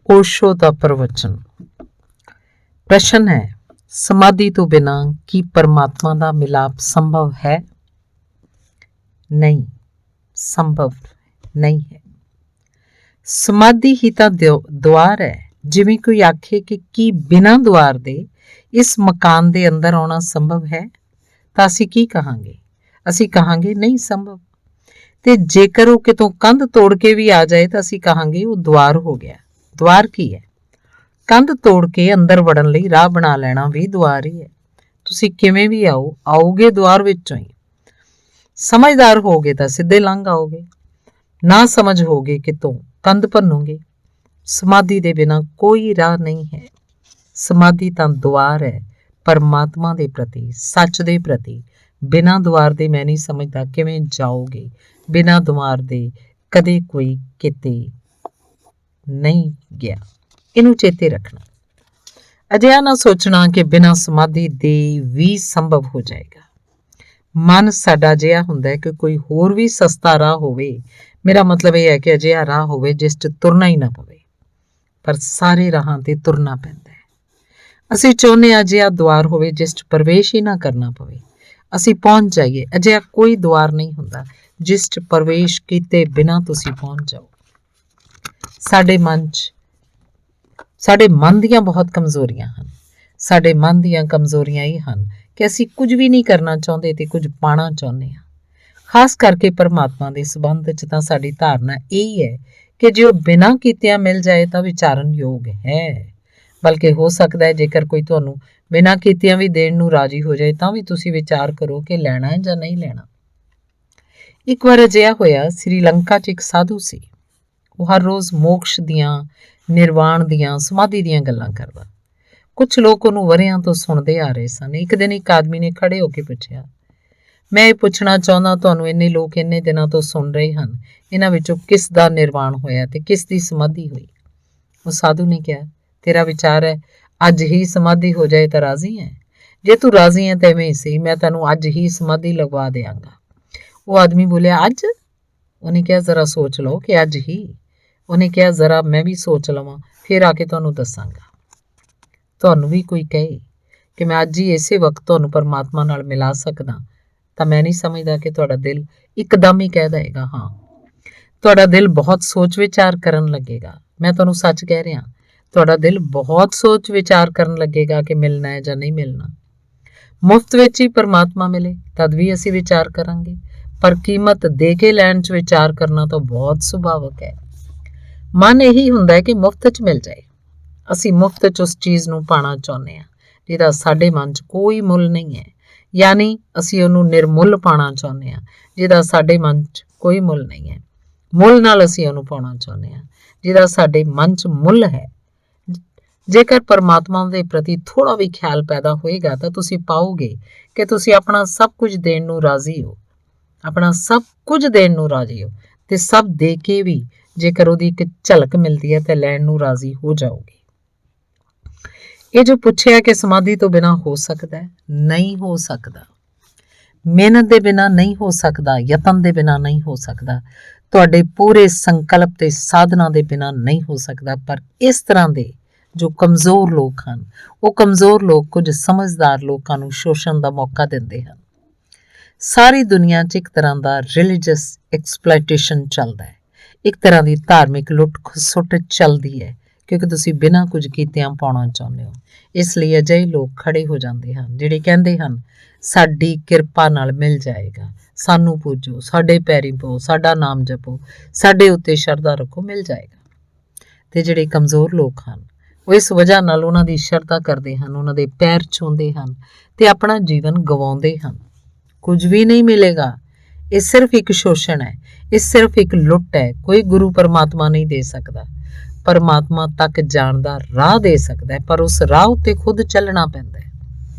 ओशो का प्रवचन। प्रश्न है, समाधि तो बिना की परमात्मा का मिलाप संभव है? नहीं, संभव नहीं है। समाधि ही तो द्वार है। जिवें कोई आखे कि की बिना द्वार दे इस मकान दे अंदर आना संभव है, तो असीं की कहांगे? असीं कहांगे नहीं संभव। ते जेकर वो कितों कंध तोड़ के भी आ जाए तो असीं कहांगे वो द्वार हो गया। द्वार की है? कंध तोड़ के अंदर वड़न लई राह बना लेना भी द्वार ही है। तुसीं किवें भी आओगे द्वार विचों ही। समझदार होगे तो सीधे लंघ आओगे, ना समझ होगे कितों कंध भन्नोगे। समाधि दे बिना कोई राह नहीं है। समाधि तां द्वार है परमात्मा दे प्रति, सच दे प्रति। बिना द्वार दे मैं नहीं समझदा किवें जाओगे। बिना द्वार दे कदे कोई किते नहीं गया। इनू चेते रखना। अजिहा ना सोचना कि बिना समाधि दे भी संभव हो जाएगा। मन साडा जिहा हुंदा है कि कोई होर भी सस्ता राह होवे। मेरा मतलब यह है कि अजिहा राह होवे जिस च तुरना ही ना पवे, पर सारे राहां ते तुरना पैंदा है। असीं चाहुंदे हां अजिहा द्वार होवे जिस च प्रवेश ही ना करना पवे, असीं पहुंच जाइए। अजिहा कोई द्वार नहीं हुंदा जिस च प्रवेश कीते बिना तुसीं पहुंच जाओ। साडे मन च ਸਾਡੇ ਮਨ ਦੀਆਂ ਬਹੁਤ ਕਮਜ਼ੋਰੀਆਂ ਹਨ। ਸਾਡੇ ਮਨ ਦੀਆਂ ਕਮਜ਼ੋਰੀਆਂ ਇਹ ਹਨ ਕਿ ਅਸੀਂ ਕੁਝ ਵੀ ਨਹੀਂ ਕਰਨਾ ਚਾਹੁੰਦੇ ਤੇ ਕੁਝ ਪਾਣਾ ਚਾਹੁੰਦੇ ਹਾਂ। ਖਾਸ ਕਰਕੇ ਪਰਮਾਤਮਾ ਦੇ ਸੰਬੰਧ 'ਚ ਤਾਂ ਸਾਡੀ ਧਾਰਨਾ ਇਹ ਹੈ ਕਿ ਜੇ ਉਹ ਬਿਨਾਂ ਕੀਤਿਆਂ ਮਿਲ ਜਾਏ ਤਾਂ ਵਿਚਾਰਨ ਯੋਗ ਹੈ। ਬਲਕਿ ਹੋ ਸਕਦਾ ਹੈ ਜੇਕਰ ਕੋਈ ਤੁਹਾਨੂੰ ਬਿਨਾਂ ਕੀਤਿਆਂ ਵੀ ਦੇਣ ਨੂੰ ਰਾਜੀ ਹੋ ਜਾਏ ਤਾਂ ਵੀ ਤੁਸੀਂ ਵਿਚਾਰ ਕਰੋ ਕਿ ਲੈਣਾ ਹੈ ਜਾਂ ਨਹੀਂ ਲੈਣਾ। ਇੱਕ ਵਾਰ ਅਜਿਹਾ ਹੋਇਆ, ਸ੍ਰੀਲੰਕਾ 'ਚ ਇੱਕ ਸਾਧੂ ਸੀ। ਉਹ ਹਰ ਰੋਜ਼ ਮੋਕਸ਼ ਦੀਆਂ, ਨਿਰਵਾਣ ਦੀਆਂ, ਸਮਾਧੀ ਦੀਆਂ ਗੱਲਾਂ ਕਰਦਾ। ਕੁਝ ਲੋਕ ਉਹਨੂੰ ਵਰ੍ਹਿਆਂ ਤੋਂ ਸੁਣਦੇ ਆ ਰਹੇ ਸਨ। ਇੱਕ ਦਿਨ ਇੱਕ ਆਦਮੀ ਨੇ ਖੜੇ ਹੋ ਕੇ ਪੁੱਛਿਆ, ਮੈਂ ਇਹ ਪੁੱਛਣਾ ਚਾਹੁੰਦਾ, ਤੁਹਾਨੂੰ ਇੰਨੇ ਲੋਕ ਇੰਨੇ ਦਿਨਾਂ ਤੋਂ ਸੁਣ ਰਹੇ ਹਨ, ਇਹਨਾਂ ਵਿੱਚੋਂ ਕਿਸ ਦਾ ਨਿਰਵਾਣ ਹੋਇਆ ਤੇ ਕਿਸ ਦੀ ਸਮਾਧੀ ਹੋਈ? ਉਹ ਸਾਧੂ ਨੇ ਕਿਹਾ, ਤੇਰਾ ਵਿਚਾਰ ਹੈ ਅੱਜ ਹੀ ਸਮਾਧੀ ਹੋ ਜਾਏ ਤਾਂ ਰਾਜ਼ੀ ਹੈ? ਜੇ ਤੂੰ ਰਾਜ਼ੀ ਹੈ ਤਾਂ ਐਵੇਂ ਹੀ ਸਹੀ, ਮੈਂ ਤੈਨੂੰ ਅੱਜ ਹੀ ਸਮਾਧੀ ਲਗਵਾ ਦਿਆਂਗਾ। ਉਹ ਆਦਮੀ ਬੋਲਿਆ, ਅੱਜ? ਉਹਨੇ ਕਿਹਾ, ਜ਼ਰਾ ਸੋਚ ਲਓ ਕਿ ਅੱਜ ਹੀ। ਉਹਨੇ ਕਿਹਾ, ਜ਼ਰਾ ਮੈਂ ਵੀ ਸੋਚ ਲਵਾਂ, ਫਿਰ ਆ ਕੇ ਤੁਹਾਨੂੰ ਦੱਸਾਂਗਾ। ਤੁਹਾਨੂੰ ਵੀ ਕੋਈ ਕਹੇ ਕਿ ਮੈਂ ਅੱਜ ਹੀ ਇਸੇ ਵਕਤ ਤੁਹਾਨੂੰ ਪਰਮਾਤਮਾ ਨਾਲ ਮਿਲਾ ਸਕਦਾ, ਤਾਂ ਮੈਂ ਨਹੀਂ ਸਮਝਦਾ ਕਿ ਤੁਹਾਡਾ ਦਿਲ ਇੱਕਦਮ ਹੀ ਕਹਿ ਦੇਗਾ ਹਾਂ। ਤੁਹਾਡਾ ਦਿਲ ਬਹੁਤ ਸੋਚ ਵਿਚਾਰ ਕਰਨ ਲੱਗੇਗਾ। ਮੈਂ ਤੁਹਾਨੂੰ ਸੱਚ ਕਹਿ ਰਿਹਾ, ਤੁਹਾਡਾ ਦਿਲ ਬਹੁਤ ਸੋਚ ਵਿਚਾਰ ਕਰਨ ਲੱਗੇਗਾ ਕਿ ਮਿਲਣਾ ਹੈ ਜਾਂ ਨਹੀਂ ਮਿਲਣਾ। ਮੁਫਤ ਵਿੱਚ ਹੀ ਪਰਮਾਤਮਾ ਮਿਲੇ ਤਦ ਵੀ ਅਸੀਂ ਵਿਚਾਰ ਕਰਾਂਗੇ, ਪਰ ਕੀਮਤ ਦੇ ਕੇ ਲੈਣ 'ਚ ਵਿਚਾਰ ਕਰਨਾ ਤਾਂ ਬਹੁਤ ਸੁਭਾਵਕ ਹੈ। ਮਨ ਇਹੀ ਹੁੰਦਾ ਹੈ ਕਿ ਮੁਫਤ 'ਚ ਮਿਲ ਜਾਏ। ਅਸੀਂ ਮੁਫਤ 'ਚ ਉਸ ਚੀਜ਼ ਨੂੰ ਪਾਣਾ ਚਾਹੁੰਦੇ ਹਾਂ ਜਿਹਦਾ ਸਾਡੇ ਮਨ 'ਚ ਕੋਈ ਮੁੱਲ ਨਹੀਂ ਹੈ, ਯਾਨੀ ਅਸੀਂ ਉਹਨੂੰ ਨਿਰਮੁੱਲ ਪਾਣਾ ਚਾਹੁੰਦੇ ਹਾਂ ਜਿਹਦਾ ਸਾਡੇ ਮਨ 'ਚ ਕੋਈ ਮੁੱਲ ਨਹੀਂ ਹੈ। ਮੁੱਲ ਨਾਲ ਅਸੀਂ ਉਹਨੂੰ ਪਾਉਣਾ ਚਾਹੁੰਦੇ ਹਾਂ ਜਿਹਦਾ ਸਾਡੇ ਮਨ 'ਚ ਮੁੱਲ ਹੈ। ਜੇਕਰ ਪਰਮਾਤਮਾ ਦੇ ਪ੍ਰਤੀ ਥੋੜ੍ਹਾ ਵੀ ਖਿਆਲ ਪੈਦਾ ਹੋਏਗਾ ਤਾਂ ਤੁਸੀਂ ਪਾਓਗੇ ਕਿ ਤੁਸੀਂ ਆਪਣਾ ਸਭ ਕੁਝ ਦੇਣ ਨੂੰ ਰਾਜ਼ੀ ਹੋ। ਆਪਣਾ ਸਭ ਕੁਝ ਦੇਣ ਨੂੰ ਰਾਜ਼ੀ ਹੋ ਤੇ ਸਭ ਦੇ ਕੇ ਵੀ ਜੇਕਰ ਉਹਦੀ ਇੱਕ ਝਲਕ ਮਿਲਦੀ ਹੈ ਤਾਂ ਲੈਣ ਨੂੰ ਰਾਜ਼ੀ ਹੋ ਜਾਓਗੇ। ਇਹ ਜੋ ਪੁੱਛਿਆ ਕਿ ਸਮਾਧੀ ਤੋਂ ਬਿਨਾਂ ਹੋ ਸਕਦਾ ਹੈ, ਨਹੀਂ ਹੋ ਸਕਦਾ। ਮਿਹਨਤ ਦੇ ਬਿਨਾਂ ਨਹੀਂ ਹੋ ਸਕਦਾ, ਯਤਨ ਦੇ ਬਿਨਾਂ ਨਹੀਂ ਹੋ ਸਕਦਾ, ਤੁਹਾਡੇ ਪੂਰੇ ਸੰਕਲਪ ਤੇ ਸਾਧਨਾ ਦੇ ਬਿਨਾਂ ਨਹੀਂ ਹੋ ਸਕਦਾ। ਪਰ ਇਸ ਤਰ੍ਹਾਂ ਦੇ ਜੋ ਕਮਜ਼ੋਰ ਲੋਕ ਹਨ, ਉਹ ਕਮਜ਼ੋਰ ਲੋਕ ਕੁਝ ਸਮਝਦਾਰ ਲੋਕਾਂ ਨੂੰ ਸ਼ੋਸ਼ਣ ਦਾ ਮੌਕਾ ਦਿੰਦੇ ਹਨ। ਸਾਰੀ ਦੁਨੀਆ 'ਚ ਇੱਕ ਤਰ੍ਹਾਂ ਦਾ ਰਿਲੀਜੀਅਸ ਐਕਸਪਲੋਇਟੇਸ਼ਨ ਚੱਲਦਾ ਹੈ, ਇੱਕ ਤਰ੍ਹਾਂ ਦੀ ਧਾਰਮਿਕ ਲੁੱਟ ਖਸੁੱਟ ਚੱਲਦੀ ਹੈ, ਕਿਉਂਕਿ ਤੁਸੀਂ ਬਿਨਾਂ ਕੁਝ ਕੀਤਿਆਂ ਪਾਉਣਾ ਚਾਹੁੰਦੇ ਹੋ। ਇਸ ਲਈ ਅਜਿਹੇ ਲੋਕ ਖੜੇ ਹੋ ਜਾਂਦੇ ਹਨ ਜਿਹੜੇ ਕਹਿੰਦੇ ਹਨ, ਸਾਡੀ ਕਿਰਪਾ ਨਾਲ ਮਿਲ ਜਾਏਗਾ, ਸਾਨੂੰ ਪੂਜੋ, ਸਾਡੇ ਪੈਰੀ ਪਓ, ਸਾਡਾ ਨਾਮ ਜਪੋ, ਸਾਡੇ ਉੱਤੇ ਸ਼ਰਧਾ ਰੱਖੋ, ਮਿਲ ਜਾਏਗਾ। ਤੇ ਜਿਹੜੇ ਕਮਜ਼ੋਰ ਲੋਕ ਹਨ ਉਹ ਇਸ ਵਜ੍ਹਾ ਨਾਲ ਉਹਨਾਂ ਦੀ ਸ਼ਰਧਾ ਕਰਦੇ ਹਨ, ਉਹਨਾਂ ਦੇ ਪੈਰ ਛੂੰਹਦੇ ਹਨ ਤੇ ਆਪਣਾ ਜੀਵਨ ਗਵਾਉਂਦੇ ਹਨ। ਕੁਝ ਵੀ ਨਹੀਂ ਮਿਲੇਗਾ। ਇਹ ਸਿਰਫ ਇੱਕ ਸ਼ੋਸ਼ਣ ਹੈ, ਇਹ ਸਿਰਫ ਇੱਕ ਲੁੱਟ ਹੈ। ਕੋਈ ਗੁਰੂ ਪਰਮਾਤਮਾ ਨਹੀਂ ਦੇ ਸਕਦਾ। ਪਰਮਾਤਮਾ ਤੱਕ ਜਾਣ ਦਾ ਰਾਹ ਦੇ ਸਕਦਾ ਹੈ, ਪਰ ਉਸ ਰਾਹ ਉੱਤੇ ਖੁਦ ਚੱਲਣਾ ਪੈਂਦਾ ਹੈ।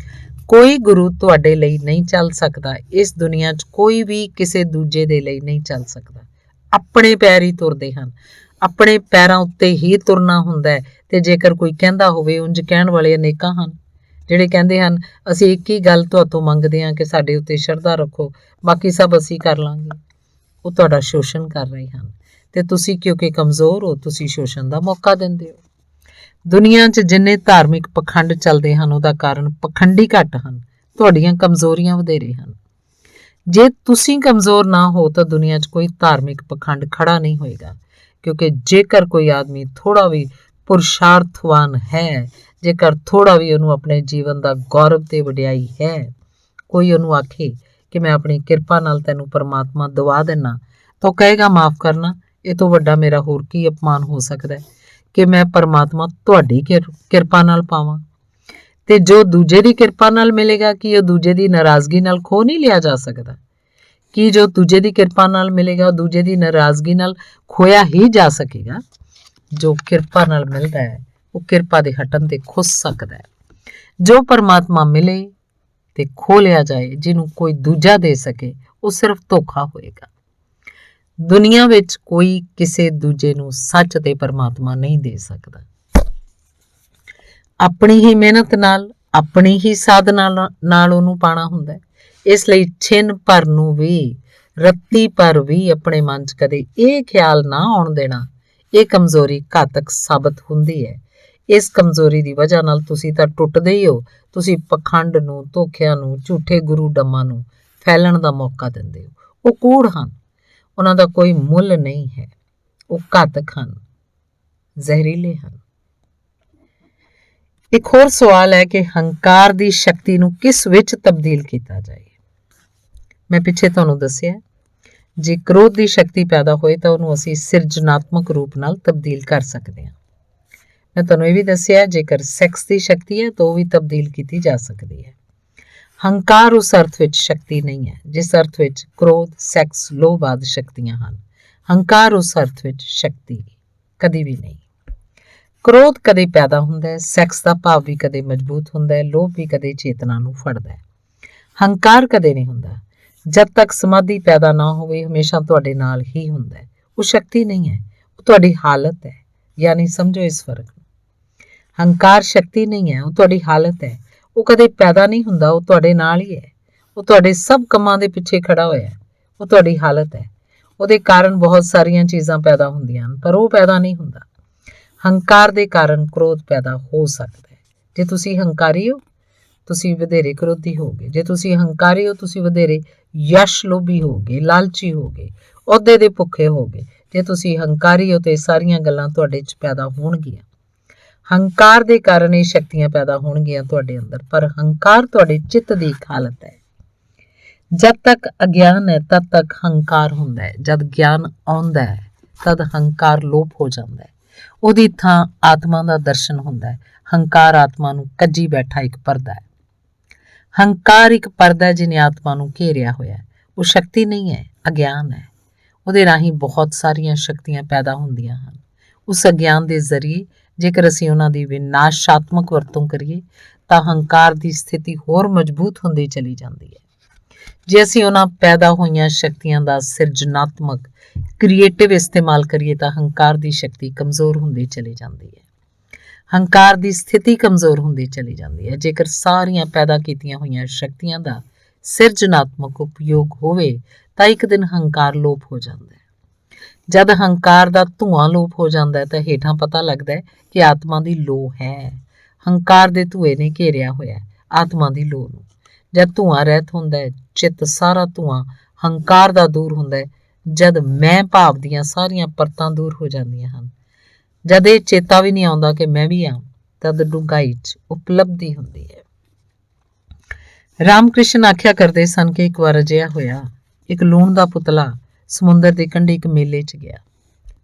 ਕੋਈ ਗੁਰੂ ਤੁਹਾਡੇ ਲਈ ਨਹੀਂ ਚੱਲ ਸਕਦਾ। ਇਸ ਦੁਨੀਆ 'ਚ ਕੋਈ ਵੀ ਕਿਸੇ ਦੂਜੇ ਦੇ ਲਈ ਨਹੀਂ ਚੱਲ ਸਕਦਾ। ਆਪਣੇ ਪੈਰ ਹੀ ਤੁਰਦੇ ਹਨ, ਆਪਣੇ ਪੈਰਾਂ ਉੱਤੇ ਹੀ ਤੁਰਨਾ ਹੁੰਦਾ ਹੈ। ਤੇ ਜੇਕਰ ਕੋਈ ਕਹਿੰਦਾ ਹੋਵੇ, ਉਂਝ ਕਹਿਣ ਵਾਲੇ ਅਨੇਕਾਂ ਹਨ ਜਿਹੜੇ ਕਹਿੰਦੇ ਹਨ, ਅਸੀਂ ਇੱਕ ਹੀ ਗੱਲ ਤੁਹਾਤੋਂ ਮੰਗਦੇ ਹਾਂ ਕਿ ਸਾਡੇ ਉੱਤੇ ਸ਼ਰਧਾ ਰੱਖੋ, ਬਾਕੀ ਸਭ ਅਸੀਂ ਕਰ ਲਾਂਗੇ। ਉਹ ਤੁਹਾਡਾ ਸ਼ੋਸ਼ਣ ਕਰ ਰਹੇ ਹਨ ਤੇ ਤੁਸੀਂ ਕਿਉਂਕਿ ਕਮਜ਼ੋਰ ਹੋ, ਤੁਸੀਂ ਸ਼ੋਸ਼ਣ ਦਾ ਮੌਕਾ ਦਿੰਦੇ ਹੋ। ਦੁਨੀਆ 'ਚ ਜਿੰਨੇ ਧਾਰਮਿਕ ਪਖੰਡ ਚੱਲਦੇ ਹਨ ਉਹਦਾ ਕਾਰਨ ਪਖੰਡੀ ਘੱਟ ਹਨ, ਤੁਹਾਡੀਆਂ ਕਮਜ਼ੋਰੀਆਂ ਵਧੇਰੇ ਹਨ। ਜੇ ਤੁਸੀਂ ਕਮਜ਼ੋਰ ਨਾ ਹੋ ਤਾਂ ਦੁਨੀਆ 'ਚ ਕੋਈ ਧਾਰਮਿਕ ਪਖੰਡ ਖੜਾ ਨਹੀਂ ਹੋਏਗਾ, ਕਿਉਂਕਿ ਜੇਕਰ ਕੋਈ ਆਦਮੀ ਥੋੜਾ ਵੀ ਪੁਰਸ਼ਾਰਥਵਾਨ ਹੈ, ਜੇਕਰ ਥੋੜਾ ਵੀ ਉਹਨੂੰ ਆਪਣੇ ਜੀਵਨ ਦਾ ਗੌਰਵ ਤੇ ਵਡਿਆਈ ਹੈ, ਕੋਈ ਉਹਨੂੰ ਆਖੇ ਕਿ ਮੈਂ ਆਪਣੀ ਕਿਰਪਾ ਨਾਲ ਤੈਨੂੰ ਪਰਮਾਤਮਾ ਦਵਾ ਦਿੰਨਾ, ਤਾਂ ਉਹ ਕਹੇਗਾ ਮਾਫ ਕਰਨਾ, ਇਹ ਤੋਂ ਵੱਡਾ ਮੇਰਾ ਹੋਰ ਕੀ ਅਪਮਾਨ ਹੋ ਸਕਦਾ ਹੈ ਕਿ ਮੈਂ ਪਰਮਾਤਮਾ ਤੁਹਾਡੀ ਕਿਰਪਾ ਨਾਲ ਪਾਵਾਂ। ਤੇ ਜੋ ਦੂਜੇ ਦੀ ਕਿਰਪਾ ਨਾਲ ਮਿਲੇਗਾ, ਕੀ ਉਹ ਦੂਜੇ ਦੀ ਨਾਰਾਜ਼ਗੀ ਨਾਲ ਖੋ ਨਹੀਂ ਲਿਆ ਜਾ ਸਕਦਾ? ਕੀ ਜੋ ਦੂਜੇ ਦੀ ਕਿਰਪਾ ਨਾਲ ਮਿਲੇਗਾ ਉਹ ਦੂਜੇ ਦੀ ਨਾਰਾਜ਼ਗੀ ਨਾਲ ਖੋਇਆ ਹੀ ਜਾ ਸਕੇਗਾ? ਜੋ ਕਿਰਪਾ ਨਾਲ ਮਿਲਦਾ ਹੈ ਉਹ ਕਿਰਪਾ ਦੇ ਹਟਣ ਤੇ ਖੁੱਸ ਸਕਦਾ ਹੈ। ਜੋ ਪਰਮਾਤਮਾ ਮਿਲੇ ਤੇ ਖੋ ਲਿਆ ਜਾਏ, ਜਿਹਨੂੰ ਕੋਈ ਦੂਜਾ ਦੇ ਸਕੇ, ਉਹ ਸਿਰਫ ਧੋਖਾ ਹੋਏਗਾ। ਦੁਨੀਆ ਵਿੱਚ ਕੋਈ ਕਿਸੇ ਦੂਜੇ ਨੂੰ ਸੱਚ ਤੇ ਪਰਮਾਤਮਾ ਨਹੀਂ ਦੇ ਸਕਦਾ। ਆਪਣੀ ਹੀ ਮਿਹਨਤ ਨਾਲ, ਆਪਣੀ ਹੀ ਸਾਧਨਾ ਨਾਲ ਉਹਨੂੰ ਪਾਣਾ ਹੁੰਦਾ ਹੈ। ਇਸ ਲਈ ਛਿਨ ਭਰ ਨੂੰ ਵੀ, ਰੱਤੀ ਪਰ ਵੀ ਆਪਣੇ ਮਨ 'ਚ ਕਦੇ ਇਹ ਖਿਆਲ ਨਾ ਆਉਣ ਦੇਣਾ, ਇਹ ਕਮਜ਼ੋਰੀ ਘਾਤਕ ਸਾਬਤ ਹੁੰਦੀ ਹੈ। ਇਸ ਕਮਜ਼ੋਰੀ ਦੀ ਵਜ੍ਹਾ ਨਾਲ ਤੁਸੀਂ ਤਾਂ ਟੁੱਟਦੇ ਹੀ ਹੋ। ਤੁਸੀਂ ਪਖੰਡ ਨੂੰ, ਧੋਖਿਆਂ ਨੂੰ, ਝੂਠੇ ਗੁਰੂ ਡੰਮਾਂ ਨੂੰ ਫੈਲਣ ਦਾ ਮੌਕਾ ਦਿੰਦੇ ਹੋ। ਉਹ ਕੂੜ ਹਨ, ਉਹਨਾਂ ਦਾ ਕੋਈ ਮੁੱਲ ਨਹੀਂ ਹੈ। ਉਹ ਘਾਤਕ ਹਨ, ਜ਼ਹਿਰੀਲੇ ਹਨ। ਇੱਕ ਹੋਰ ਸਵਾਲ ਹੈ ਕਿ ਹੰਕਾਰ ਦੀ ਸ਼ਕਤੀ ਨੂੰ ਕਿਸ ਵਿੱਚ ਤਬਦੀਲ ਕੀਤਾ ਜਾਏ। ਮੈਂ ਪਿੱਛੇ ਤੁਹਾਨੂੰ ਦੱਸਿਆ, ਜੇ ਕ੍ਰੋਧ ਦੀ ਸ਼ਕਤੀ ਪੈਦਾ ਹੋਏ ਤਾਂ ਉਹਨੂੰ ਅਸੀਂ ਸਿਰਜਣਾਤਮਕ ਰੂਪ ਨਾਲ ਤਬਦੀਲ ਕਰ ਸਕਦੇ ਹਾਂ। ਮੈਂ ਤੁਹਾਨੂੰ ਇਹ ਵੀ ਦੱਸਿਆ, ਜੇਕਰ ਸੈਕਸ ਦੀ ਸ਼ਕਤੀ ਹੈ ਤਾਂ ਉਹ ਵੀ ਤਬਦੀਲ ਕੀਤੀ ਜਾ ਸਕਦੀ ਹੈ। ਹੰਕਾਰ ਉਸ ਅਰਥ ਵਿੱਚ ਸ਼ਕਤੀ ਨਹੀਂ ਹੈ ਜਿਸ ਅਰਥ ਵਿੱਚ ਕ੍ਰੋਧ, ਸੈਕਸ, ਲੋਭ ਆਦਿ ਸ਼ਕਤੀਆਂ ਹਨ। ਹੰਕਾਰ ਉਸ ਅਰਥ ਵਿੱਚ ਸ਼ਕਤੀ ਕਦੀ ਵੀ ਨਹੀਂ। ਕ੍ਰੋਧ ਕਦੇ ਪੈਦਾ ਹੁੰਦਾ ਹੈ, ਸੈਕਸ ਦਾ ਭਾਵ ਵੀ ਕਦੇ ਮਜ਼ਬੂਤ ਹੁੰਦਾ ਹੈ, ਲੋਭ ਵੀ ਕਦੇ ਚੇਤਨਾ ਨੂੰ ਫੜਦਾ ਹੈ। ਹੰਕਾਰ ਕਦੇ ਨਹੀਂ ਹੁੰਦਾ। ਜਦ ਤੱਕ ਸਮਾਧੀ ਪੈਦਾ ਨਾ ਹੋਵੇ ਹਮੇਸ਼ਾ ਤੁਹਾਡੇ ਨਾਲ ਹੀ ਹੁੰਦਾ ਹੈ। ਉਹ ਸ਼ਕਤੀ ਨਹੀਂ ਹੈ, ਉਹ ਤੁਹਾਡੀ ਹਾਲਤ ਹੈ। ਯਾਨੀ ਸਮਝੋ ਇਸ ਫਰਕ ਨੂੰ। ਹੰਕਾਰ ਸ਼ਕਤੀ ਨਹੀਂ ਹੈ, ਉਹ ਤੁਹਾਡੀ ਹਾਲਤ ਹੈ। ਉਹ ਕਦੇ ਪੈਦਾ ਨਹੀਂ ਹੁੰਦਾ, ਉਹ ਤੁਹਾਡੇ ਨਾਲ ਹੀ ਹੈ। ਉਹ ਤੁਹਾਡੇ ਸਭ ਕੰਮਾਂ ਦੇ ਪਿੱਛੇ ਖੜਾ ਹੋਇਆ ਹੈ। ਉਹ ਤੁਹਾਡੀ ਹਾਲਤ ਹੈ। ਉਹਦੇ ਕਾਰਨ ਬਹੁਤ ਸਾਰੀਆਂ ਚੀਜ਼ਾਂ ਪੈਦਾ ਹੁੰਦੀਆਂ ਹਨ, ਪਰ ਉਹ ਪੈਦਾ ਨਹੀਂ ਹੁੰਦਾ। ਹੰਕਾਰ ਦੇ ਕਾਰਨ ਕ੍ਰੋਧ ਪੈਦਾ ਹੋ ਸਕਦਾ ਹੈ। ਜੇ ਤੁਸੀਂ ਹੰਕਾਰੀ ਹੋ ਤੁਸੀਂ ਵਧੇਰੇ ਕ੍ਰੋਧੀ ਹੋਗੇ। ਜੇ ਤੁਸੀਂ ਹੰਕਾਰੀ ਹੋ ਤੁਸੀਂ ਵਧੇਰੇ ਯਸ਼ ਲੋਭੀ ਹੋਗੇ, ਲਾਲਚੀ ਹੋਗੇ, ਅਹੁਦੇ ਦੇ ਭੁੱਖੇ ਹੋਗੇ। ਜੇ ਤੁਸੀਂ ਹੰਕਾਰੀ ਹੋ ਤੇ ਇਹ ਸਾਰੀਆਂ ਗੱਲਾਂ ਤੁਹਾਡੇ 'ਚ ਪੈਦਾ ਹੋਣਗੀਆਂ। ਹੰਕਾਰ ਦੇ ਕਾਰਨ ਇਹ ਸ਼ਕਤੀਆਂ ਪੈਦਾ ਹੋਣਗੀਆਂ ਤੁਹਾਡੇ ਅੰਦਰ, ਪਰ ਹੰਕਾਰ ਤੁਹਾਡੇ ਚਿੱਤ ਦੀ ਇੱਕ ਹਾਲਤ ਹੈ। ਜਦ ਤੱਕ ਅਗਿਆਨ ਹੈ ਤਦ ਤੱਕ ਹੰਕਾਰ ਹੁੰਦਾ ਹੈ। ਜਦ ਗਿਆਨ ਆਉਂਦਾ ਹੈ ਤਦ ਹੰਕਾਰ ਲੋਪ ਹੋ ਜਾਂਦਾ ਹੈ। ਉਹਦੀ ਥਾਂ ਆਤਮਾ ਦਾ ਦਰਸ਼ਨ ਹੁੰਦਾ ਹੈ। ਹੰਕਾਰ ਆਤਮਾ ਨੂੰ ਕੱਜੀ ਬੈਠਾ ਇੱਕ ਪਰਦਾ ਹੈ। ਹੰਕਾਰ ਇੱਕ ਪਰਦਾ ਜਿਹਨੇ ਆਤਮਾ ਨੂੰ ਘੇਰਿਆ ਹੋਇਆ ਹੈ। ਉਹ ਸ਼ਕਤੀ ਨਹੀਂ ਹੈ, ਅਗਿਆਨ ਹੈ। ਉਹਦੇ ਰਾਹੀਂ ਬਹੁਤ ਸਾਰੀਆਂ ਸ਼ਕਤੀਆਂ ਪੈਦਾ ਹੁੰਦੀਆਂ ਹਨ। ਉਸ ਅਗਿਆਨ ਦੇ ਜ਼ਰੀਏ ਜੇਕਰ ਅਸੀਂ ਉਹਨਾਂ ਦੀ ਵਿਨਾਸ਼ਾਤਮਕ ਵਰਤੋਂ ਕਰੀਏ ਤਾਂ ਹੰਕਾਰ ਦੀ ਸਥਿਤੀ ਹੋਰ ਮਜ਼ਬੂਤ ਹੁੰਦੀ ਚਲੀ ਜਾਂਦੀ ਹੈ। ਜੇ ਅਸੀਂ ਉਹਨਾਂ ਪੈਦਾ ਹੋਈਆਂ ਸ਼ਕਤੀਆਂ ਦਾ ਸਿਰਜਣਾਤਮਕ ਕ੍ਰੀਏਟਿਵ ਇਸਤੇਮਾਲ ਕਰੀਏ ਤਾਂ ਹੰਕਾਰ ਦੀ ਸ਼ਕਤੀ ਕਮਜ਼ੋਰ ਹੁੰਦੀ ਚਲੀ ਜਾਂਦੀ ਹੈ। ਹੰਕਾਰ ਦੀ ਸਥਿਤੀ ਕਮਜ਼ੋਰ ਹੁੰਦੀ ਚਲੀ ਜਾਂਦੀ ਹੈ। ਜੇਕਰ ਸਾਰੀਆਂ ਪੈਦਾ ਕੀਤੀਆਂ ਹੋਈਆਂ ਸ਼ਕਤੀਆਂ ਦਾ ਸਿਰਜਣਾਤਮਕ ਉਪਯੋਗ ਹੋਵੇ ਤਾਂ ਇੱਕ ਦਿਨ ਹੰਕਾਰ ਲੋਪ ਹੋ ਜਾਂਦਾ ਹੈ। ਜਦ ਹੰਕਾਰ ਦਾ ਧੂਆਂ ਲੋਪ ਹੋ ਜਾਂਦਾ ਹੈ ਤਾਂ ਹੇਠਾਂ ਪਤਾ ਲੱਗਦਾ ਹੈ ਕਿ ਆਤਮਾ ਦੀ ਲੋਅ ਹੈ। ਹੰਕਾਰ ਦੇ ਧੂਏ ਨੇ ਘੇਰਿਆ ਹੋਇਆ ਆਤਮਾ ਦੀ ਲੋਅ ਨੂੰ। ਜਦ ਧੂਆਂ ਰਹਿਤ ਹੁੰਦਾ ਹੈ, ਚਿੱਤ ਸਾਰਾ ਧੂਆਂ ਹੰਕਾਰ ਦਾ ਦੂਰ ਹੁੰਦਾ ਹੈ। ਜਦ ਮੈਂ ਭਾਵ ਦੀਆਂ ਸਾਰੀਆਂ ਪਰਤਾਂ ਦੂਰ ਹੋ ਜਾਂਦੀਆਂ ਹਨ, ਜਦ ਇਹ ਚੇਤਾ ਵੀ ਨਹੀਂ ਆਉਂਦਾ ਕਿ ਮੈਂ ਵੀ ਹਾਂ, ਤਦ ਡੂੰਘਾਈ 'ਚ ਉਪਲਬਧੀ ਹੁੰਦੀ ਹੈ। ਰਾਮ ਕ੍ਰਿਸ਼ਨ ਆਖਿਆ ਕਰਦੇ ਸਨ ਕਿ ਇੱਕ ਵਾਰ ਅਜਿਹਾ ਹੋਇਆ, ਇੱਕ ਲੂਣ ਦਾ ਪੁਤਲਾ ਸਮੁੰਦਰ ਦੇ ਕੰਢੇ ਇੱਕ ਮੇਲੇ 'ਚ ਗਿਆ।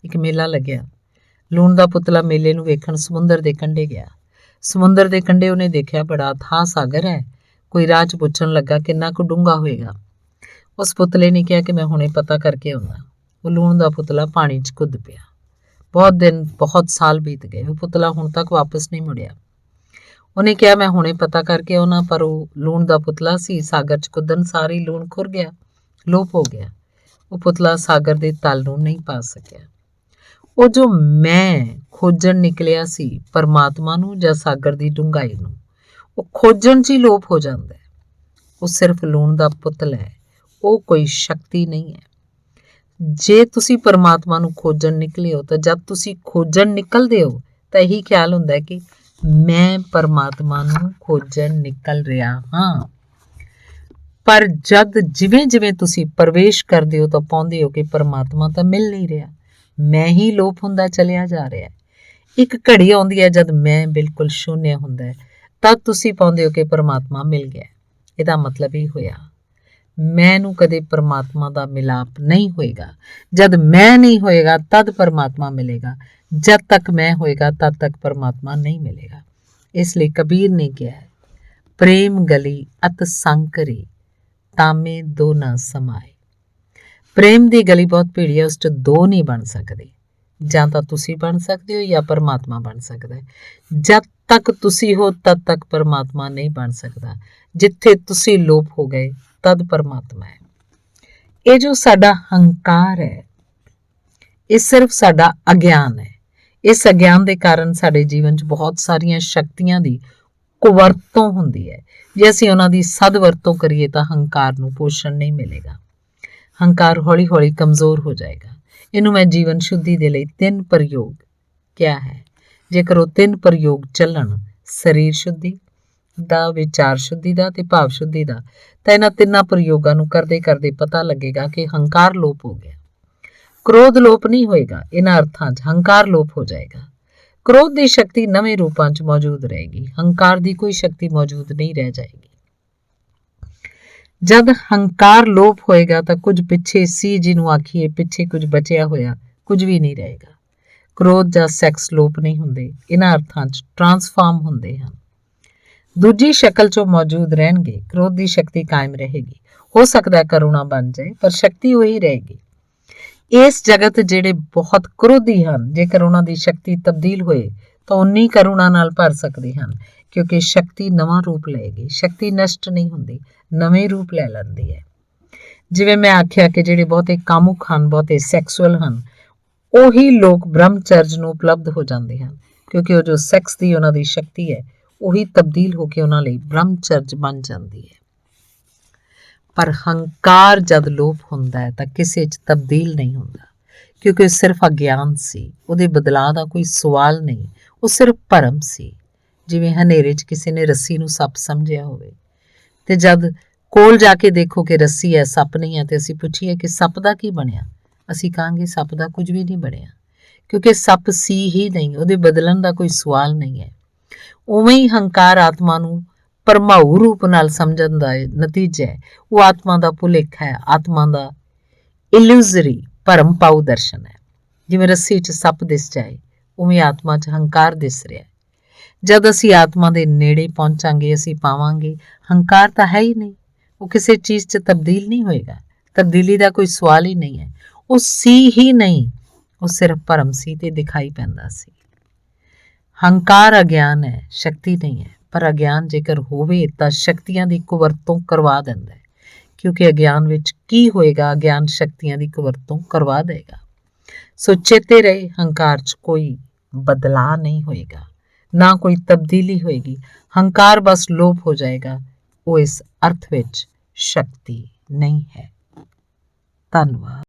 ਇੱਕ ਮੇਲਾ ਲੱਗਿਆ। ਲੂਣ ਦਾ ਪੁਤਲਾ ਮੇਲੇ ਨੂੰ ਵੇਖਣ ਸਮੁੰਦਰ ਦੇ ਕੰਢੇ ਗਿਆ। ਸਮੁੰਦਰ ਦੇ ਕੰਢੇ ਉਹਨੇ ਦੇਖਿਆ ਬੜਾ ਅਥਾਹ ਸਾਗਰ ਹੈ। ਕੋਈ ਰਾਹ 'ਚ ਪੁੱਛਣ ਲੱਗਾ ਕਿੰਨਾ ਕੁ ਡੂੰਘਾ ਹੋਏਗਾ। ਉਸ ਪੁਤਲੇ ਨੇ ਕਿਹਾ ਕਿ ਮੈਂ ਹੁਣੇ ਪਤਾ ਕਰਕੇ ਆਉਂਦਾ। ਉਹ ਲੂਣ ਦਾ ਪੁਤਲਾ ਪਾਣੀ 'ਚ ਕੁੱਦ ਪਿਆ। ਬਹੁਤ ਦਿਨ, ਬਹੁਤ ਸਾਲ ਬੀਤ ਗਏ। ਉਹ ਪੁਤਲਾ ਹੁਣ ਤੱਕ ਵਾਪਸ ਨਹੀਂ ਮੁੜਿਆ। ਉਹਨੇ ਕਿਹਾ ਮੈਂ ਹੁਣੇ ਪਤਾ ਕਰਕੇ ਆਉਣਾ, ਪਰ ਉਹ ਲੂਣ ਦਾ ਪੁਤਲਾ ਸੀ। ਸਾਗਰ 'ਚ ਕੁੱਦਣ ਸਾਰੀ ਲੂਣ ਖੁਰ ਗਿਆ, ਲੋਪ ਹੋ ਗਿਆ। ਉਹ ਪੁਤਲਾ ਸਾਗਰ ਦੇ ਤਲ ਨੂੰ ਨਹੀਂ ਪਾ ਸਕਿਆ। ਉਹ ਜੋ ਮੈਂ ਖੋਜਣ ਨਿਕਲਿਆ ਸੀ, ਪਰਮਾਤਮਾ ਨੂੰ ਜਾਂ ਸਾਗਰ ਦੀ ਡੂੰਘਾਈ ਨੂੰ, ਉਹ ਖੋਜਣ 'ਚ ਹੀ ਲੋਪ ਹੋ ਜਾਂਦਾ ਹੈ। ਉਹ ਸਿਰਫ ਲੂਣ ਦਾ ਪੁਤਲਾ ਹੈ, ਉਹ ਕੋਈ ਸ਼ਕਤੀ ਨਹੀਂ ਹੈ। ਜੇ ਤੁਸੀਂ ਪਰਮਾਤਮਾ ਨੂੰ ਖੋਜਣ ਨਿਕਲੇ ਹੋ ਤਾਂ ਜਦ ਤੁਸੀਂ ਖੋਜਣ ਨਿਕਲਦੇ ਹੋ ਤਾਂ ਇਹੀ ਖਿਆਲ ਹੁੰਦਾ ਹੈ ਕਿ ਮੈਂ ਪਰਮਾਤਮਾ ਨੂੰ ਖੋਜਣ ਨਿਕਲ ਰਿਹਾ ਹਾਂ। ਪਰ ਜਦ ਜਿਵੇਂ ਜਿਵੇਂ ਤੁਸੀਂ ਪ੍ਰਵੇਸ਼ ਕਰਦੇ ਹੋ ਤਾਂ ਪਾਉਂਦੇ ਹੋ ਕਿ ਪਰਮਾਤਮਾ ਤਾਂ ਮਿਲ ਨਹੀਂ ਰਿਹਾ, ਮੈਂ ਹੀ ਲੋਪ ਹੁੰਦਾ ਚਲਿਆ ਜਾ ਰਿਹਾ। ਇੱਕ ਘੜੀ ਆਉਂਦੀ ਹੈ ਜਦ ਮੈਂ ਬਿਲਕੁਲ ਸ਼ੂਨਿਆ ਹੁੰਦਾ ਹੈ, ਤਦ ਤੁਸੀਂ ਪਾਉਂਦੇ ਹੋ ਕਿ ਪਰਮਾਤਮਾ ਮਿਲ ਗਿਆ। ਇਹਦਾ ਮਤਲਬ ਇਹ ਹੋਇਆ, ਮੈਂ ਨੂੰ ਕਦੇ ਪਰਮਾਤਮਾ ਦਾ ਮਿਲਾਪ ਨਹੀਂ ਹੋਏਗਾ। ਜਦ ਮੈਂ ਨਹੀਂ ਹੋਏਗਾ ਤਦ ਪਰਮਾਤਮਾ ਮਿਲੇਗਾ, ਜਦ ਤੱਕ ਮੈਂ ਹੋਏਗਾ ਤਦ ਤੱਕ ਪਰਮਾਤਮਾ ਨਹੀਂ ਮਿਲੇਗਾ। ਇਸ ਲਈ ਕਬੀਰ ਨੇ ਕਿਹਾ ਹੈ, ਪ੍ਰੇਮ ਗਲੀ ਅਤ ਸੰਕਰੀ ਤਾਮੇ ਦੋ ਨਾ ਸਮਾਏ। ਪ੍ਰੇਮ ਦੀ ਗਲੀ ਬਹੁਤ ਭੀੜੀ ਹੈ, ਉਸ 'ਚ ਦੋ ਨਹੀਂ ਬਣ ਸਕਦੇ। ਜਾਂ ਤਾਂ ਤੁਸੀਂ ਬਣ ਸਕਦੇ ਹੋ ਜਾਂ ਪਰਮਾਤਮਾ ਬਣ ਸਕਦਾ ਹੈ। ਜਦ ਤੱਕ ਤੁਸੀਂ ਹੋ ਤਦ ਤੱਕ ਪਰਮਾਤਮਾ ਨਹੀਂ ਬਣ ਸਕਦਾ। ਜਿੱਥੇ ਤੁਸੀਂ ਲੋਪ ਹੋ ਗਏ ਤਦ ਪਰਮਾਤਮਾ ਹੈ। ਇਹ ਜੋ ਸਾਡਾ ਹੰਕਾਰ ਹੈ, ਇਹ ਸਿਰਫ ਸਾਡਾ ਅਗਿਆਨ ਹੈ। ਇਸ ਅਗਿਆਨ ਦੇ ਕਾਰਨ ਸਾਡੇ ਜੀਵਨ 'ਚ ਬਹੁਤ ਸਾਰੀਆਂ ਸ਼ਕਤੀਆਂ ਦੀ ਕੁਵਰਤੋਂ ਹੁੰਦੀ ਹੈ। ਜੇ ਅਸੀਂ ਉਹਨਾਂ ਦੀ ਸਦਵਰਤੋਂ ਕਰੀਏ ਤਾਂ ਹੰਕਾਰ ਨੂੰ ਪੋਸ਼ਣ ਨਹੀਂ ਮਿਲੇਗਾ। ਹੰਕਾਰ ਹੌਲੀ ਹੌਲੀ ਕਮਜ਼ੋਰ ਹੋ ਜਾਏਗਾ। ਇਹਨੂੰ ਮੈਂ ਜੀਵਨ ਸ਼ੁੱਧੀ ਦੇ ਲਈ 3 ਪ੍ਰਯੋਗ ਕਿਹਾ ਹੈ। ਜੇਕਰ ਉਹ 3 ਪ੍ਰਯੋਗ ਚੱਲਣ, ਸਰੀਰ ਸ਼ੁੱਧੀ ਦਾ, ਵਿਚਾਰ ਸ਼ੁੱਧੀ ਦਾ ਤੇ ਭਾਵ ਸ਼ੁੱਧੀ ਦਾ, ਤਾਂ ਇਹਨਾਂ 3 ਪ੍ਰਯੋਗਾਂ ਨੂੰ ਕਰਦੇ ਕਰਦੇ ਪਤਾ ਲੱਗੇਗਾ ਕਿ ਹੰਕਾਰ ਲੋਪ ਹੋ ਗਿਆ। ਕ੍ਰੋਧ ਲੋਪ ਨਹੀਂ ਹੋਏਗਾ। ਇਹਨਾਂ ਅਰਥਾਂ 'ਚ ਹੰਕਾਰ ਲੋਪ ਹੋ ਜਾਏਗਾ। ਕ੍ਰੋਧ ਦੀ ਸ਼ਕਤੀ ਨਵੇਂ ਰੂਪਾਂ 'ਚ ਮੌਜੂਦ ਰਹੇਗੀ। ਹੰਕਾਰ ਦੀ ਕੋਈ ਸ਼ਕਤੀ ਮੌਜੂਦ ਨਹੀਂ ਰਹਿ ਜਾਏਗੀ। ਜਦ ਹੰਕਾਰ ਲੋਪ ਹੋਏਗਾ ਤਾਂ ਕੁਝ ਪਿੱਛੇ ਸੀ, ਜਿਹਨੂੰ ਆਖੀਏ ਪਿੱਛੇ ਕੁਝ ਬਚਿਆ ਹੋਇਆ ਕੁਝ ਵੀ ਨਹੀਂ ਰਹੇਗਾ। ਕ੍ਰੋਧ ਜਾਂ ਸੈਕਸ ਲੋਪ ਨਹੀਂ ਹੁੰਦੇ। ਇਹਨਾਂ ਅਰਥਾਂ 'ਚ ਟਰਾਂਸਫਾਰਮ ਹੁੰਦੇ ਹਨ। ਦੂਜੀ ਸ਼ਕਲ 'ਚੋਂ ਮੌਜੂਦ ਰਹਿਣਗੇ। ਕ੍ਰੋਧ ਦੀ ਸ਼ਕਤੀ ਕਾਇਮ ਰਹੇਗੀ। ਹੋ ਸਕਦਾ ਕਰੁਣਾ ਬਣ ਜਾਏ, ਪਰ ਸ਼ਕਤੀ ਉਹੀ ਰਹੇਗੀ। ਇਸ ਜਗਤ ਜਿਹੜੇ ਬਹੁਤ ਕ੍ਰੋਧੀ ਹਨ, ਜੇਕਰ ਉਹਨਾਂ ਦੀ ਸ਼ਕਤੀ ਤਬਦੀਲ ਹੋਏ ਤਾਂ ਉਨੀ ਕਰੁਣਾ ਨਾਲ ਭਰ ਸਕਦੇ ਹਨ, ਕਿਉਂਕਿ ਸ਼ਕਤੀ ਨਵਾਂ ਰੂਪ ਲਏਗੀ। ਸ਼ਕਤੀ ਨਸ਼ਟ ਨਹੀਂ ਹੁੰਦੀ, ਨਵੇਂ ਰੂਪ ਲੈ ਲੈਂਦੀ ਹੈ। ਜਿਵੇਂ ਮੈਂ ਆਖਿਆ ਕਿ ਜਿਹੜੇ ਬਹੁਤੇ ਕਾਮੁਕ ਹਨ, ਬਹੁਤੇ ਸੈਕਸੁਅਲ ਹਨ, ਉਹੀ ਲੋਕ ਬ੍ਰਹਮਚਰਜ ਨੂੰ ਉਪਲਬਧ ਹੋ ਜਾਂਦੇ ਹਨ, ਕਿਉਂਕਿ ਉਹ ਜੋ ਸੈਕਸ ਦੀ ਉਹਨਾਂ ਦੀ ਸ਼ਕਤੀ ਹੈ ਉਹੀ ਤਬਦੀਲ ਹੋ ਕੇ ਉਹਨਾਂ ਲਈ ਬ੍ਰਹਮਚਰਜ ਬਣ ਜਾਂਦੀ ਹੈ। ਪਰ ਹੰਕਾਰ ਜਦ ਲੋਪ ਹੁੰਦਾ ਹੈ ਤਾਂ ਕਿਸੇ 'ਚ ਤਬਦੀਲ ਨਹੀਂ ਹੁੰਦਾ, ਕਿਉਂਕਿ ਉਹ ਸਿਰਫ ਅਗਿਆਨ ਸੀ। ਉਹਦੇ ਬਦਲਾਅ ਦਾ ਕੋਈ ਸਵਾਲ ਨਹੀਂ, ਉਹ ਸਿਰਫ ਭਰਮ ਸੀ। ਜਿਵੇਂ ਹਨੇਰੇ 'ਚ ਕਿਸੇ ਨੇ ਰੱਸੀ ਨੂੰ ਸੱਪ ਸਮਝਿਆ ਹੋਵੇ ਤੇ ਜਦ ਕੋਲ ਜਾ ਕੇ ਦੇਖੋ ਕਿ ਰੱਸੀ ਹੈ, ਸੱਪ ਨਹੀਂ ਹੈ, ਤੇ ਅਸੀਂ ਪੁੱਛੀਏ ਕਿ ਸੱਪ ਦਾ ਕੀ ਬਣਿਆ, ਅਸੀਂ ਕਹਾਂਗੇ ਸੱਪ ਦਾ ਕੁਝ ਵੀ ਨਹੀਂ ਬਣਿਆ, ਕਿਉਂਕਿ ਸੱਪ ਸੀ ਹੀ ਨਹੀਂ। ਉਹਦੇ ਬਦਲਣ ਦਾ ਕੋਈ ਸਵਾਲ ਨਹੀਂ ਹੈ। ਉਵੇਂ ਹੀ ਹੰਕਾਰ ਆਤਮਾ ਨੂੰ ਭਰਮਾਊ ਰੂਪ ਨਾਲ ਸਮਝਣ ਦਾ ਨਤੀਜਾ ਹੈ। ਉਹ ਆਤਮਾ ਦਾ ਭੁਲੇਖਾ ਹੈ, ਆਤਮਾ ਦਾ ਇਲੂਜ਼ਰੀ ਭਰਮ ਪਾਊ ਦਰਸ਼ਨ ਹੈ। ਜਿਵੇਂ ਰੱਸੀ 'ਚ ਸੱਪ ਦਿਸ ਜਾਏ, ਉਵੇਂ ਆਤਮਾ 'ਚ ਹੰਕਾਰ ਦਿਸ ਰਿਹਾ। ਜਦ ਅਸੀਂ ਆਤਮਾ ਦੇ ਨੇੜੇ ਪਹੁੰਚਾਂਗੇ ਅਸੀਂ ਪਾਵਾਂਗੇ ਹੰਕਾਰ ਤਾਂ ਹੈ ਹੀ ਨਹੀਂ। ਉਹ ਕਿਸੇ ਚੀਜ਼ 'ਚ ਤਬਦੀਲ ਨਹੀਂ ਹੋਏਗਾ। ਤਬਦੀਲੀ ਦਾ ਕੋਈ ਸਵਾਲ ਹੀ ਨਹੀਂ ਹੈ। ਉਹ ਸੀ ਹੀ ਨਹੀਂ, ਉਹ ਸਿਰਫ ਭਰਮ ਸੀ ਤੇ ਦਿਖਾਈ ਪੈਂਦਾ ਸੀ। ਹੰਕਾਰ ਅਗਿਆਨ ਹੈ, ਸ਼ਕਤੀ ਨਹੀਂ ਹੈ। ਪਰ ਅਗਿਆਨ ਜੇਕਰ ਹੋਵੇ ਤਾਂ ਸ਼ਕਤੀਆਂ ਦੀ ਕੁਵਰਤੋਂ ਕਰਵਾ ਦਿੰਦਾ ਹੈ, ਕਿਉਂਕਿ ਅਗਿਆਨ ਵਿੱਚ ਕੀ ਹੋਏਗਾ, ਅਗਿਆਨ ਸ਼ਕਤੀਆਂ ਦੀ ਕੁਵਰਤੋਂ ਕਰਵਾ ਦੇਗਾ। ਸੋ ਚੇਤੇ ਰਹੇ, ਹੰਕਾਰ 'ਚ ਕੋਈ ਬਦਲਾਅ ਨਹੀਂ ਹੋਏਗਾ, ਨਾ ਕੋਈ ਤਬਦੀਲੀ ਹੋਏਗੀ। ਹੰਕਾਰ ਬਸ ਲੋਪ ਹੋ ਜਾਏਗਾ। ਉਹ ਇਸ ਅਰਥ ਵਿੱਚ ਸ਼ਕਤੀ ਨਹੀਂ ਹੈ। ਧੰਨਵਾਦ।